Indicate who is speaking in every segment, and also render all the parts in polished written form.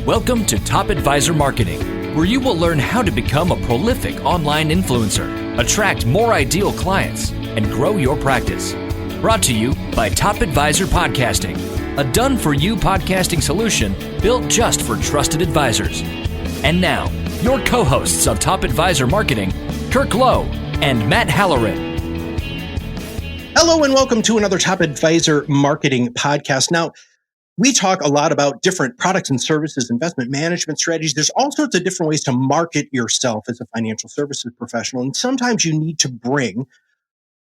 Speaker 1: Welcome to Top Advisor Marketing, where you will learn how to become a prolific online influencer, attract more ideal clients, and grow your practice. Brought to you by Top Advisor Podcasting, a done-for-you podcasting solution built just for trusted advisors. And now, your co-hosts of Top Advisor Marketing, Kirk Lowe and Matt Halloran.
Speaker 2: Hello and welcome to another Top Advisor Marketing podcast. Now, we talk a lot about different products and services, investment management strategies. There's all sorts of different ways to market yourself as a financial services professional. And sometimes you need to bring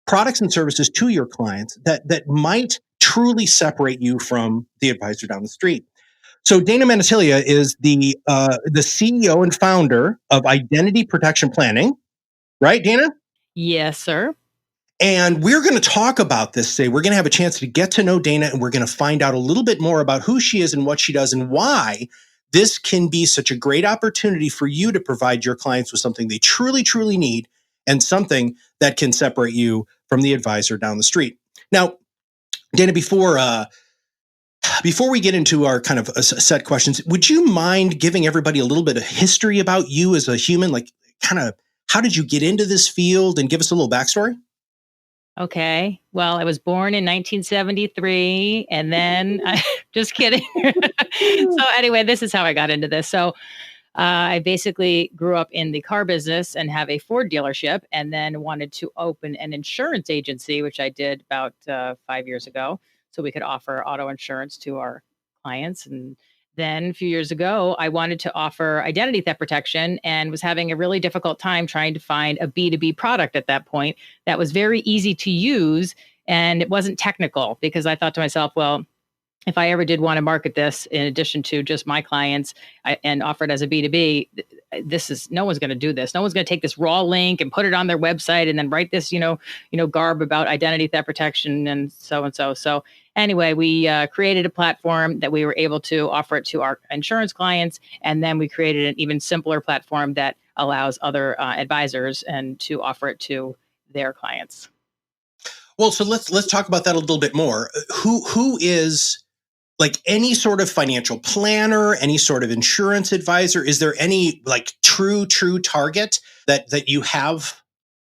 Speaker 2: products and services to your clients that might truly separate you from the advisor down the street. So Dana Mantilia is the CEO and founder of Identity Protection Planning, right, Dana?
Speaker 3: Yes, sir.
Speaker 2: And we're going to talk about this today. We're going to have a chance to get to know Dana, and we're going to find out a little bit more about who she is and what she does and why this can be such a great opportunity for you to provide your clients with something they truly, truly need and something that can separate you from the advisor down the street. Now, Dana, before we get into our kind of set questions, would you mind giving everybody a little bit of history about you as a human? Like, kind of, how did you get into this field, and give us a little backstory?
Speaker 3: Okay. Well, I was born in 1973, and then just kidding. So anyway, this is how I got into this. So I basically grew up in the car business and have a Ford dealership, and then wanted to open an insurance agency, which I did about 5 years ago, so we could offer auto insurance to our clients. And then a few years ago, I wanted to offer identity theft protection and was having a really difficult time trying to find a B2B product at that point that was very easy to use, and it wasn't technical, because I thought to myself, well, if I ever did want to market this in addition to just my clients and offer it as a B2B, no one's going to do this. No one's going to take this raw link and put it on their website and then write this, garb about identity theft protection and so. So anyway, we created a platform that we were able to offer it to our insurance clients. And then we created an even simpler platform that allows other advisors and to offer it to their clients.
Speaker 2: Well, so let's talk about that a little bit more. Who is, like, any sort of financial planner, any sort of insurance advisor? Is there any like true target that you have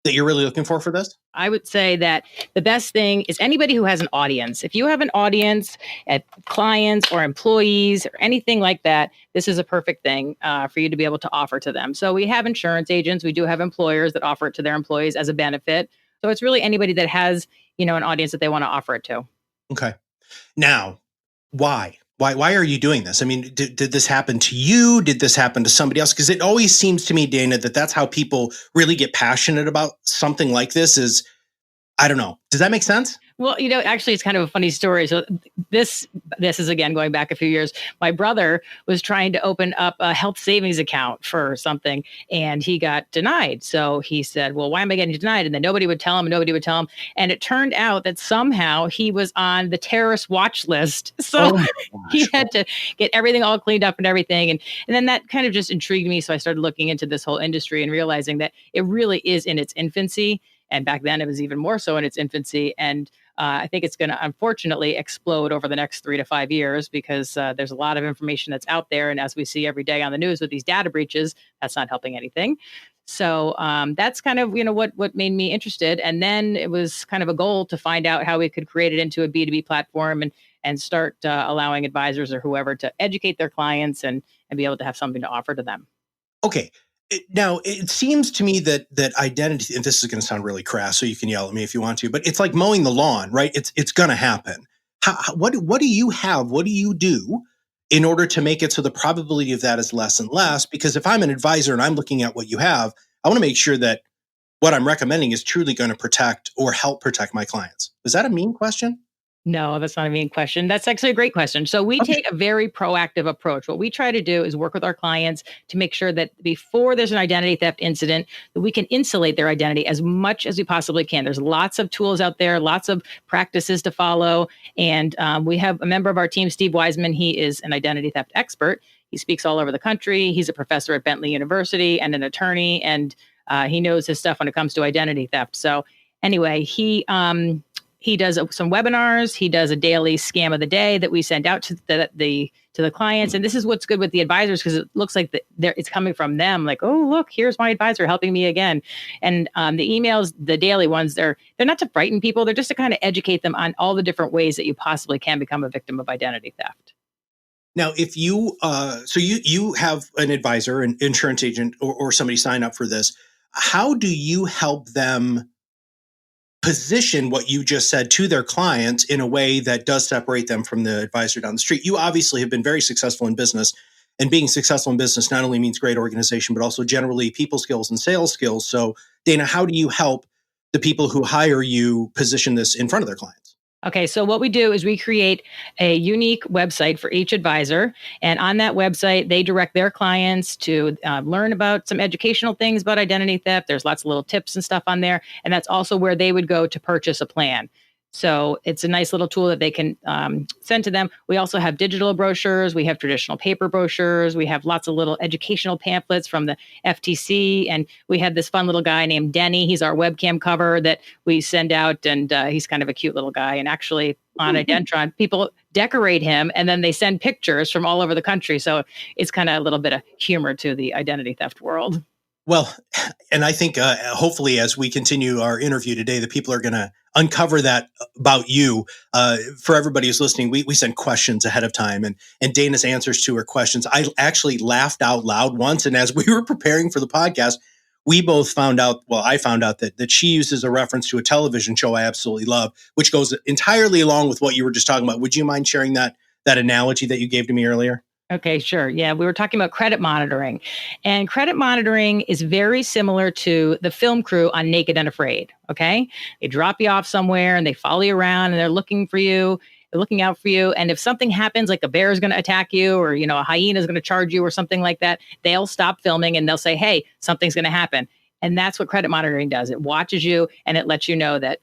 Speaker 2: that you're really looking for this?
Speaker 3: I would say that the best thing is anybody who has an audience. If you have an audience at clients or employees or anything like that, this is a perfect thing for you to be able to offer to them. So we have insurance agents. We do have employers that offer it to their employees as a benefit. So it's really anybody that has, an audience that they want to offer it to.
Speaker 2: Okay. Now, why? Why are you doing this? I mean, did this happen to you? Did this happen to somebody else? Because it always seems to me, Dana, that's how people really get passionate about something like this is, I don't know. Does that make sense?
Speaker 3: Well, actually, it's kind of a funny story. So this is, again, going back a few years. My brother was trying to open up a health savings account for something, and he got denied. So he said, well, why am I getting denied? And then nobody would tell him. And it turned out that somehow he was on the terrorist watch list. So he had to get everything all cleaned up and everything. And then that kind of just intrigued me. So I started looking into this whole industry and realizing that it really is in its infancy. And back then it was even more so in its infancy. And I think it's going to, unfortunately, explode over the next 3 to 5 years, because there's a lot of information that's out there. And as we see every day on the news with these data breaches, that's not helping anything. So that's kind of, what made me interested. And then it was kind of a goal to find out how we could create it into a B2B platform and start allowing advisors or whoever to educate their clients and be able to have something to offer to them.
Speaker 2: Okay. Now, it seems to me that identity, and this is going to sound really crass, so you can yell at me if you want to, but it's like mowing the lawn, right? It's going to happen. What do you have? What do you do in order to make it so the probability of that is less and less? Because if I'm an advisor and I'm looking at what you have, I want to make sure that what I'm recommending is truly going to protect or help protect my clients. Is that a mean question?
Speaker 3: No, that's not a mean question. That's actually a great question. So we take a very proactive approach. What we try to do is work with our clients to make sure that before there's an identity theft incident, that we can insulate their identity as much as we possibly can. There's lots of tools out there, lots of practices to follow. And we have a member of our team, Steve Wiseman. He is an identity theft expert. He speaks all over the country. He's a professor at Bentley University and an attorney, and he knows his stuff when it comes to identity theft. So anyway, he he does some webinars. He does a daily scam of the day that we send out to the clients. And this is what's good with the advisors, because it looks like it's coming from them. Like, oh, look, here's my advisor helping me again. And the emails, the daily ones, they're not to frighten people. They're just to kind of educate them on all the different ways that you possibly can become a victim of identity theft.
Speaker 2: Now, if you, so you have an advisor, an insurance agent, or somebody sign up for this, how do you help them position what you just said to their clients in a way that does separate them from the advisor down the street? You obviously have been very successful in business, and being successful in business not only means great organization, but also generally people skills and sales skills. So, Dana, how do you help the people who hire you position this in front of their clients?
Speaker 3: Okay, so what we do is we create a unique website for each advisor. And on that website, they direct their clients to learn about some educational things about identity theft. There's lots of little tips and stuff on there. And that's also where they would go to purchase a plan. So it's a nice little tool that they can send to them. We also have digital brochures. We have traditional paper brochures. We have lots of little educational pamphlets from the FTC. And we have this fun little guy named Denny. He's our webcam cover that we send out. And he's kind of a cute little guy. And actually on Identron, people decorate him and then they send pictures from all over the country. So it's kind of a little bit of humor to the identity theft world.
Speaker 2: Well, and I think hopefully as we continue our interview today, the people are going to uncover that about you. For everybody who's listening, we send questions ahead of time, and Dana's answers to her questions. I actually laughed out loud once, and as we were preparing for the podcast, we both found out, well, I found out that she uses a reference to a television show I absolutely love, which goes entirely along with what you were just talking about. Would you mind sharing that analogy that you gave to me earlier?
Speaker 3: Okay, sure. Yeah, we were talking about credit monitoring. And credit monitoring is very similar to the film crew on Naked and Afraid. Okay. They drop you off somewhere and they follow you around and they're looking for you. They're looking out for you. And if something happens, like a bear is going to attack you, or, a hyena is going to charge you or something like that, they'll stop filming and they'll say, hey, something's going to happen. And that's what credit monitoring does. It watches you and it lets you know that,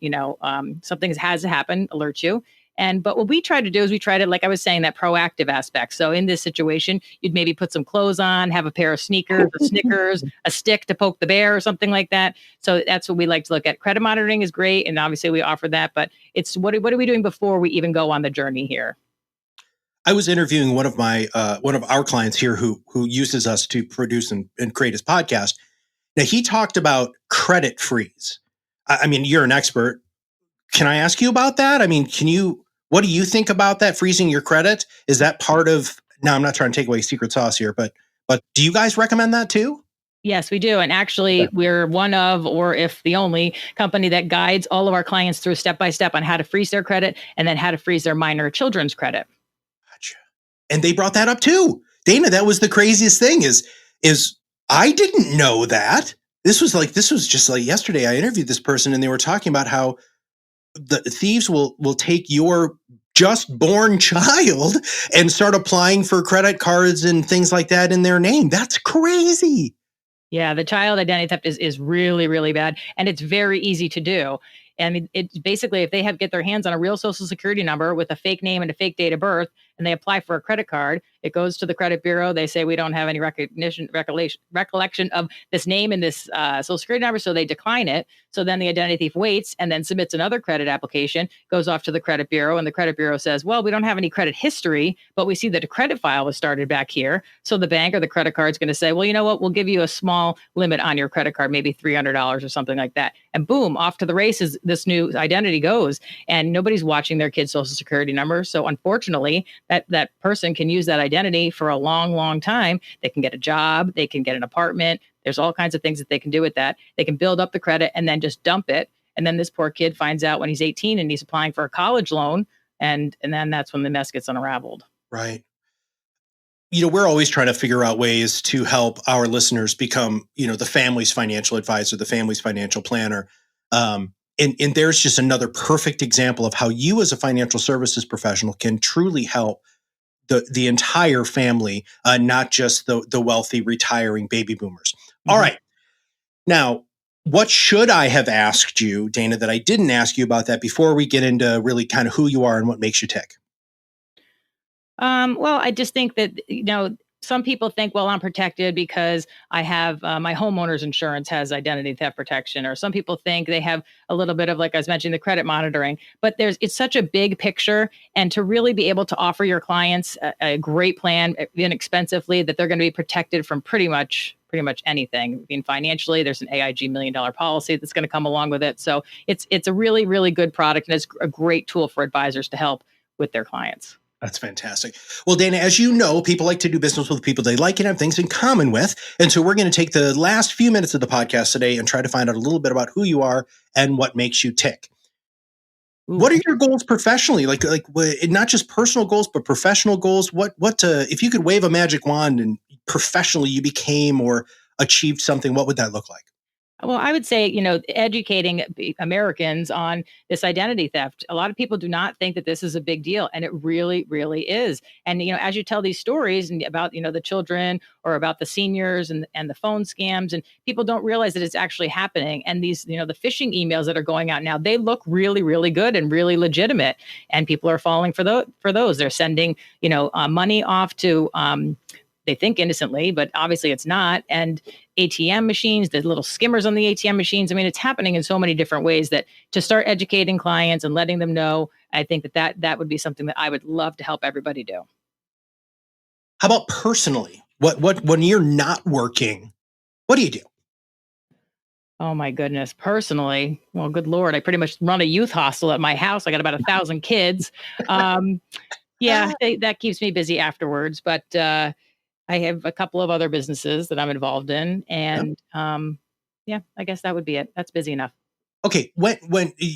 Speaker 3: something has to happen, alerts you. But what we try to do is we try to, like I was saying, that proactive aspect. So in this situation, you'd maybe put some clothes on, have a pair of sneakers, a Snickers, a stick to poke the bear or something like that. So that's what we like to look at. Credit monitoring is great. And obviously we offer that, but it's what are we doing before we even go on the journey here?
Speaker 2: I was interviewing one of our clients here who uses us to produce and create his podcast. Now, he talked about credit freeze. I mean, you're an expert. Can I ask you about that? I mean, what do you think about that, freezing your credit? Is that part of, now I'm not trying to take away secret sauce here, but do you guys recommend that too?
Speaker 3: Yes, we do. And actually, we're one of, or if the only company that guides all of our clients through step-by-step on how to freeze their credit and then how to freeze their minor children's credit.
Speaker 2: Gotcha. And they brought that up too. Dana, that was the craziest thing is I didn't know that. This was just like yesterday I interviewed this person and they were talking about how the thieves will take your just born child and start applying for credit cards and things like that in their name. That's crazy.
Speaker 3: Yeah, the child identity theft is really, really bad. And it's very easy to do. I mean, it's basically if they get their hands on a real social security number with a fake name and a fake date of birth, and they apply for a credit card, it goes to the credit bureau. They say, we don't have any recollection of this name and this social security number. So they decline it. So then the identity thief waits and then submits another credit application, goes off to the credit bureau. And the credit bureau says, well, we don't have any credit history, but we see that a credit file was started back here. So the bank or the credit card is going to say, well, you know what? We'll give you a small limit on your credit card, maybe $300 or something like that. And boom, off to the races, this new identity goes. And nobody's watching their kid's social security number. So unfortunately, that person can use that identity for a long, long time. They can get a job. They can get an apartment. There's all kinds of things that they can do with that. They can build up the credit and then just dump it. And then this poor kid finds out when he's 18 and he's applying for a college loan. And then that's when the mess gets unraveled. Right.
Speaker 2: We're always trying to figure out ways to help our listeners become, the family's financial advisor, the family's financial planner. And there's just another perfect example of how you as a financial services professional can truly help the entire family, not just the wealthy retiring baby boomers. Mm-hmm. All right. Now, what should I have asked you, Dana, that I didn't ask you about that before we get into really kind of who you are and what makes you tick?
Speaker 3: Well, I just think that, some people think, well, I'm protected because I have my homeowner's insurance has identity theft protection, or some people think they have a little bit of, like I was mentioning, the credit monitoring. But it's such a big picture, and to really be able to offer your clients a great plan inexpensively, that they're going to be protected from pretty much anything. I mean, financially, there's an AIG $1 million policy that's going to come along with it. So it's a really, really good product, and it's a great tool for advisors to help with their clients.
Speaker 2: That's fantastic. Well, Dana, as you know, people like to do business with people they like and have things in common with. And so we're going to take the last few minutes of the podcast today and try to find out a little bit about who you are and what makes you tick. Ooh. What are your goals professionally? Like not just personal goals, but professional goals. If you could wave a magic wand and professionally you became or achieved something, what would that look like?
Speaker 3: Well, I would say, educating Americans on this identity theft. A lot of people do not think that this is a big deal, and it really, really is. And, as you tell these stories and about, the children or about the seniors and the phone scams, and people don't realize that it's actually happening. And these, the phishing emails that are going out now, they look really, really good and really legitimate. And people are falling for those. They're sending, money off to, they think innocently, but obviously it's not. And ATM machines, the little skimmers on the ATM machines. I mean, it's happening in so many different ways that to start educating clients and letting them know, I think that would be something that I would love to help everybody do.
Speaker 2: How about personally? What when you're not working, what do you do?
Speaker 3: Oh my goodness. Personally, well, good Lord, I pretty much run a youth hostel at my house. I got about 1,000 kids. That keeps me busy afterwards. But I have a couple of other businesses that I'm involved in, and I guess that would be it. That's busy enough.
Speaker 2: Okay, when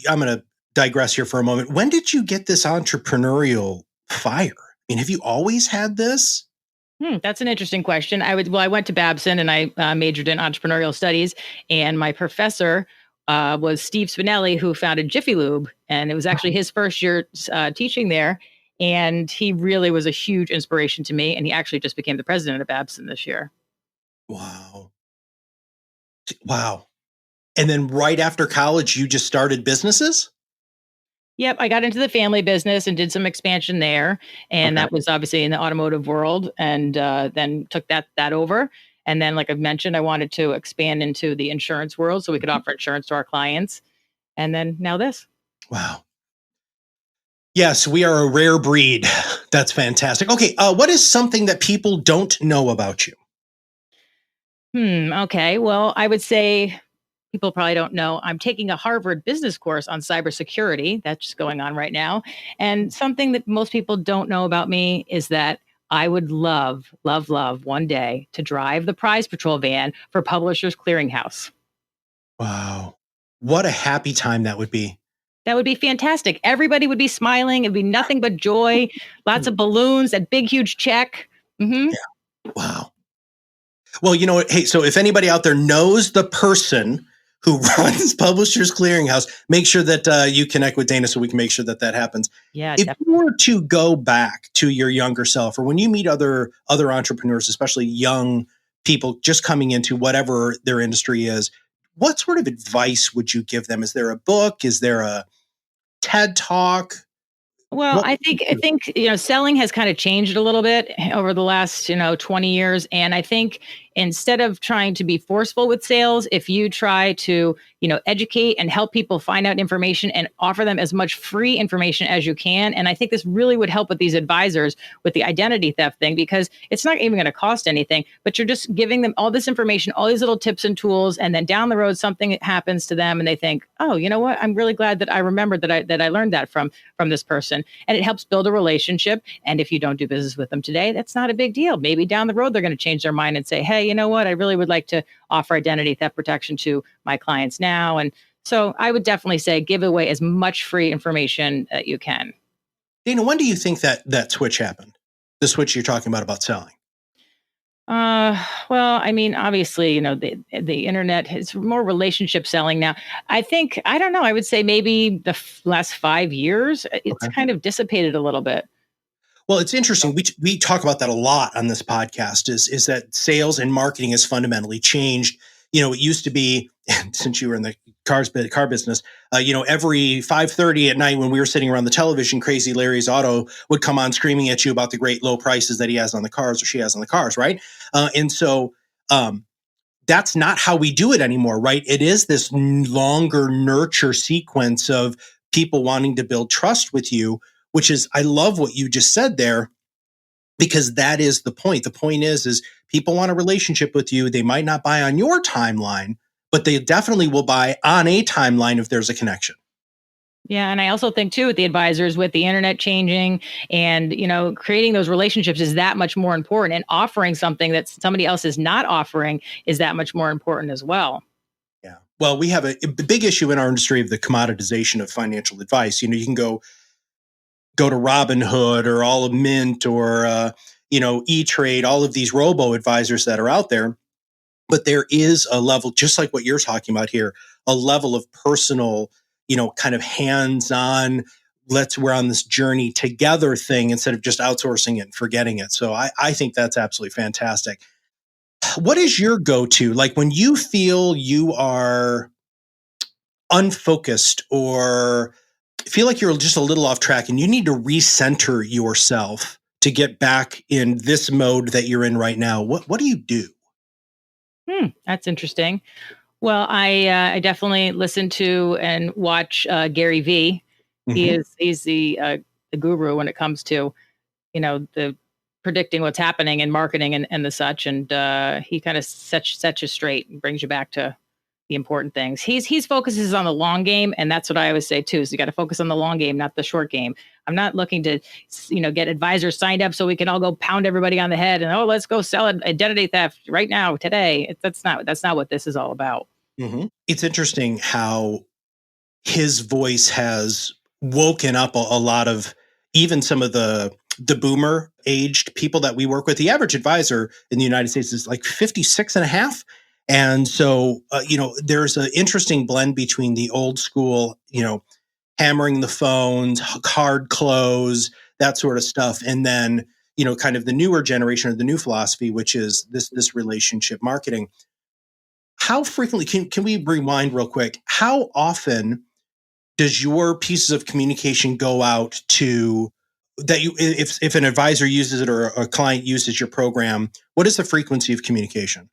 Speaker 2: I'm going to digress here for a moment. When did you get this entrepreneurial fire? I mean, have you always had this?
Speaker 3: That's an interesting question. I went to Babson and I majored in entrepreneurial studies, and my professor was Steve Spinelli, who founded Jiffy Lube, and it was actually his first year teaching there. And he really was a huge inspiration to me. And he actually just became the president of Babson this year.
Speaker 2: Wow. And then right after college, you just started businesses?
Speaker 3: Yep. I got into the family business and did some expansion there. And that was obviously in the automotive world, and then took that over. And then, like I mentioned, I wanted to expand into the insurance world so we could offer insurance to our clients. And then now this.
Speaker 2: Wow. Yes, we are a rare breed. That's fantastic. Okay, what is something that people don't know about you?
Speaker 3: Okay. Well, I would say people probably don't know I'm taking a Harvard business course on cybersecurity. That's just going on right now. And something that most people don't know about me is that I would love, love, love one day to drive the prize patrol van for Publishers Clearinghouse.
Speaker 2: Wow. What a happy time that would be.
Speaker 3: That would be fantastic. Everybody would be smiling. It'd be nothing but joy. Lots of balloons, that big, huge check. Mm-hmm.
Speaker 2: Yeah. Wow. Well, hey, so if anybody out there knows the person who runs Publishers Clearinghouse, make sure that you connect with Dana so we can make sure that happens.
Speaker 3: Yeah,
Speaker 2: if
Speaker 3: definitely.
Speaker 2: you were to go back to your younger self, or when you meet other entrepreneurs, especially young people just coming into whatever their industry is, what sort of advice would you give them? Is there a book? Is there a TED Talk?
Speaker 3: Well, I think selling has kind of changed a little bit over the last 20 years, and I think instead of trying to be forceful with sales, if you try to educate and help people find out information and offer them as much free information as you can, and I think this really would help with these advisors with the identity theft thing, because it's not even going to cost anything, but you're just giving them all this information, all these little tips and tools, and then down the road something happens to them, and they think, oh, you know what? I'm really glad that I remembered that I learned that from this person. And it helps build a relationship. And if you don't do business with them today, that's not a big deal. Maybe down the road, they're going to change their mind and say, hey, you know what? I really would like to offer identity theft protection to my clients now. And so I would definitely say give away as much free information that you can.
Speaker 2: Dana, when do you think that switch happened? The switch you're talking about selling?
Speaker 3: Well, I mean, obviously, the internet is more relationship selling now. I don't know. I would say maybe the last 5 years, it's kind of dissipated a little bit.
Speaker 2: Well, it's interesting. We talk about that a lot on this podcast is that sales and marketing has fundamentally changed. it used to be, since you were in the car business, every 5:30 at night when we were sitting around the television, Crazy Larry's Auto would come on screaming at you about the great low prices that he has on the cars or she has on the cars, right? And so that's not how we do it anymore, right? It is this longer nurture sequence of people wanting to build trust with you, which is, I love what you just said there, because that is the point. The point is people want a relationship with you. They might not buy on your timeline, but they definitely will buy on a timeline if there's a connection.
Speaker 3: Yeah. And I also think too, with the advisors, with the internet changing and, creating those relationships is that much more important, and offering something that somebody else is not offering is that much more important as well.
Speaker 2: Yeah. Well, we have a big issue in our industry of the commoditization of financial advice. You can go to Robinhood or all of Mint or, E-Trade, all of these robo advisors that are out there. But there is a level, just like what you're talking about here, a level of personal, kind of hands-on, we're on this journey together thing instead of just outsourcing it and forgetting it. So I think that's absolutely fantastic. What is your go-to? Like when you feel you are unfocused or feel like you're just a little off track and you need to recenter yourself to get back in this mode that you're in right now, what do you do?
Speaker 3: That's interesting. Well, I definitely listen to and watch Gary V.
Speaker 2: Mm-hmm.
Speaker 3: He's the guru when it comes to the predicting what's happening in marketing and the such, and he kind of sets you straight and brings you back to the important things. He's focuses on the long game, and that's what I always say too. So you got to focus on the long game, not the short game. I'm not looking to, get advisors signed up so we can all go pound everybody on the head and let's go sell identity theft right now today. That's not what this is all about.
Speaker 2: Mm-hmm. It's interesting how his voice has woken up a lot of even some of the boomer aged people that we work with. The average advisor in the United States is like 56 and a half. And so, there's an interesting blend between the old school, hammering the phones, hard close, that sort of stuff. And then, kind of the newer generation or the new philosophy, which is this relationship marketing. How frequently can we rewind real quick? How often does your pieces of communication go out to that if an advisor uses it or a client uses your program, what is the frequency of communication?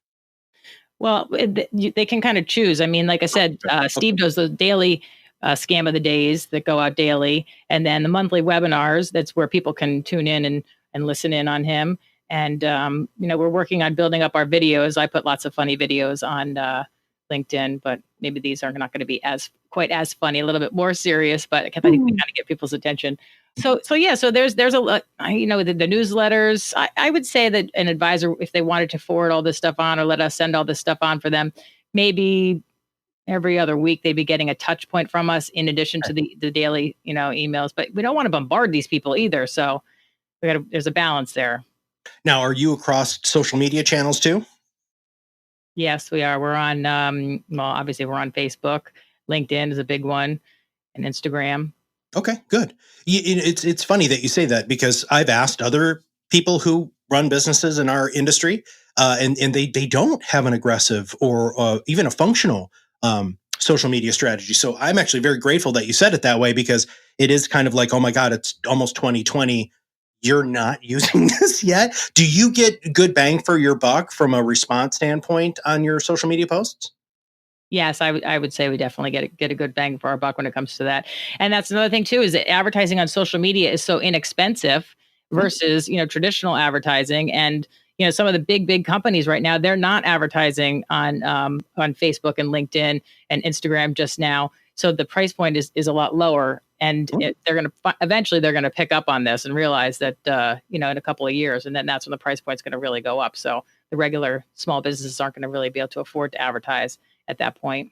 Speaker 3: Well, they can kind of choose. I mean, like I said, Steve does the daily scam of the days that go out daily, and then the monthly webinars. That's where people can tune in and listen in on him. And we're working on building up our videos. I put lots of funny videos on LinkedIn, but maybe these are not going to be quite as funny. A little bit more serious, but I think they kind of get people's attention. So there's a lot, the newsletters. I would say that an advisor, if they wanted to forward all this stuff on or let us send all this stuff on for them, maybe every other week they'd be getting a touch point from us in addition to the daily, emails. But we don't want to bombard these people either. So there's a balance there.
Speaker 2: Now, are you across social media channels too?
Speaker 3: Yes, we are. We're on, obviously we're on Facebook. LinkedIn is a big one, and Instagram.
Speaker 2: Okay, good. It's funny that you say that because I've asked other people who run businesses in our industry, and they don't have an aggressive or even a functional social media strategy. So I'm actually very grateful that you said it that way, because it is kind of like, oh my God, it's almost 2020. You're not using this yet. Do you get good bang for your buck from a response standpoint on your social media posts?
Speaker 3: Yes, I would say we definitely get a good bang for our buck when it comes to that. And that's another thing too, is that advertising on social media is so inexpensive versus, traditional advertising. And, some of the big companies right now, they're not advertising on Facebook and LinkedIn and Instagram just now. So the price point is a lot lower, and eventually they're going to pick up on this and realize that, in a couple of years, and then that's when the price point's going to really go up. So the regular small businesses aren't going to really be able to afford to advertise at that point.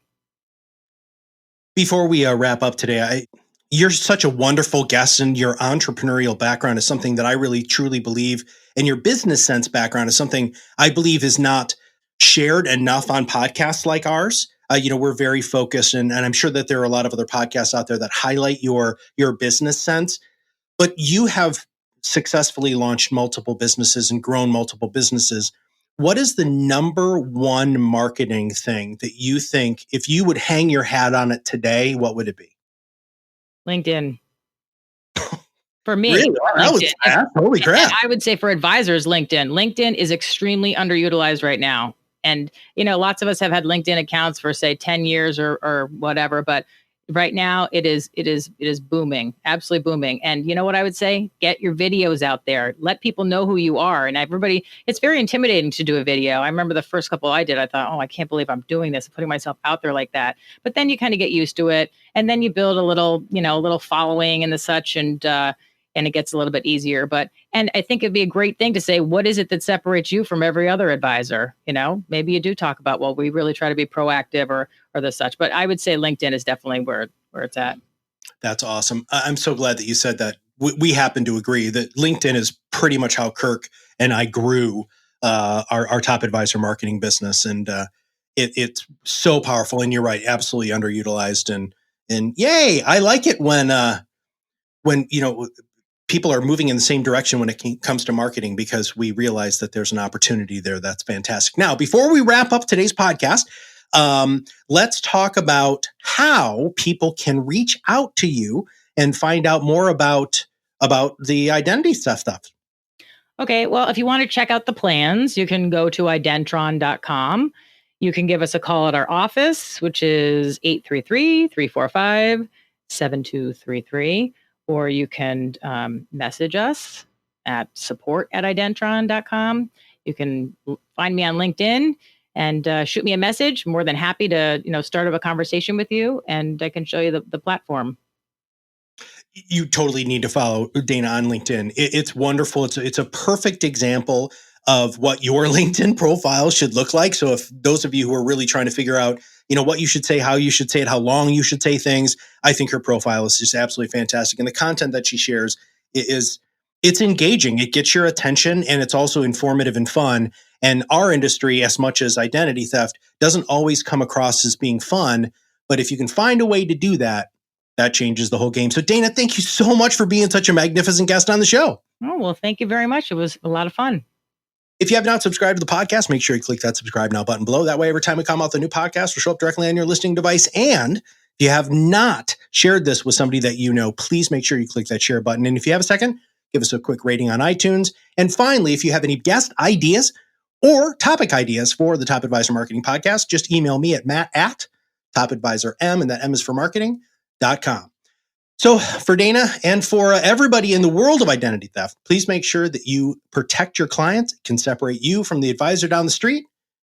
Speaker 2: Before we wrap up today, you're such a wonderful guest, and your entrepreneurial background is something that I really truly believe, and your business sense background is something I believe is not shared enough on podcasts like ours. We're very focused, and I'm sure that there are a lot of other podcasts out there that highlight your business sense, but you have successfully launched multiple businesses and grown multiple businesses. what is the number one marketing thing that you think, if you would hang your hat on it today, what would it be?
Speaker 3: LinkedIn. For me,
Speaker 2: really? That was fast. Holy crap.
Speaker 3: And I would say for advisors, LinkedIn. LinkedIn is extremely underutilized right now. And, lots of us have had LinkedIn accounts for, say, 10 years or whatever. But right now it is booming, absolutely booming. And you know what I would say? Get your videos out there. Let people know who you are. And everybody, it's very intimidating to do a video. I remember the first couple I did, I thought, oh, I can't believe I'm doing this, putting myself out there like that. But then you kind of get used to it. And then you build a little following and the such. And it gets a little bit easier. And I think it'd be a great thing to say, what is it that separates you from every other advisor? Maybe you do talk about, well, we really try to be proactive or the such. But I would say LinkedIn is definitely where it's at.
Speaker 2: That's awesome. I'm so glad that you said that. We happen to agree that LinkedIn is pretty much how Kirk and I grew our top advisor marketing business. And it's so powerful. And you're right, absolutely underutilized. And yay, I like it when people are moving in the same direction when it comes to marketing, because we realize that there's an opportunity there. That's fantastic. Now, before we wrap up today's podcast, let's talk about how people can reach out to you and find out more about the identity stuff.
Speaker 3: Okay. Well, if you want to check out the plans, you can go to identron.com. You can give us a call at our office, which is 833-345-7233. Or you can message us at support@identron.com. You can find me on LinkedIn and shoot me a message. More than happy to start up a conversation with you, and I can show you the platform.
Speaker 2: You totally need to follow Dana on LinkedIn. It's wonderful. It's a perfect example of what your LinkedIn profile should look like. So if those of you who are really trying to figure out what you should say, how you should say it, how long you should say things, I think her profile is just absolutely fantastic. And the content that she shares it's engaging. It gets your attention, and it's also informative and fun. And our industry, as much as identity theft, doesn't always come across as being fun. But if you can find a way to do that, that changes the whole game. So Dana, thank you so much for being such a magnificent guest on the show.
Speaker 3: Oh, well, thank you very much. It was a lot of fun.
Speaker 2: If you have not subscribed to the podcast, make sure you click that subscribe now button below. That way, every time we come out with a new podcast, will show up directly on your listening device. And if you have not shared this with somebody that you know, please make sure you click that share button. And if you have a second, give us a quick rating on iTunes. And finally, if you have any guest ideas or topic ideas for the Top Advisor Marketing Podcast, just email me at matt@topadvisorm, and that M is for marketing.com. So for Dana and for everybody in the world of identity theft, please make sure that you protect your clients. It can separate you from the advisor down the street.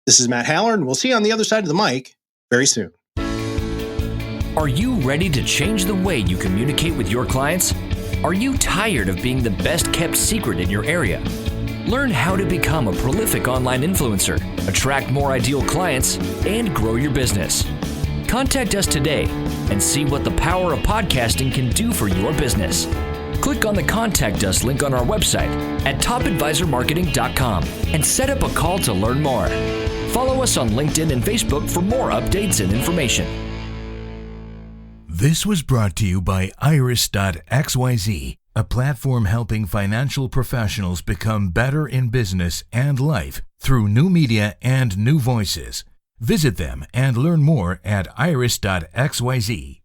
Speaker 2: This is Matt Halloran. We'll see you on the other side of the mic very soon.
Speaker 1: Are you ready to change the way you communicate with your clients? Are you tired of being the best kept secret in your area? Learn how to become a prolific online influencer, attract more ideal clients, and grow your business. Contact us today and see what the power of podcasting can do for your business. Click on the Contact Us link on our website at topadvisormarketing.com and set up a call to learn more. Follow us on LinkedIn and Facebook for more updates and information.
Speaker 4: This was brought to you by Iris.xyz, a platform helping financial professionals become better in business and life through new media and new voices. Visit them and learn more at iris.xyz.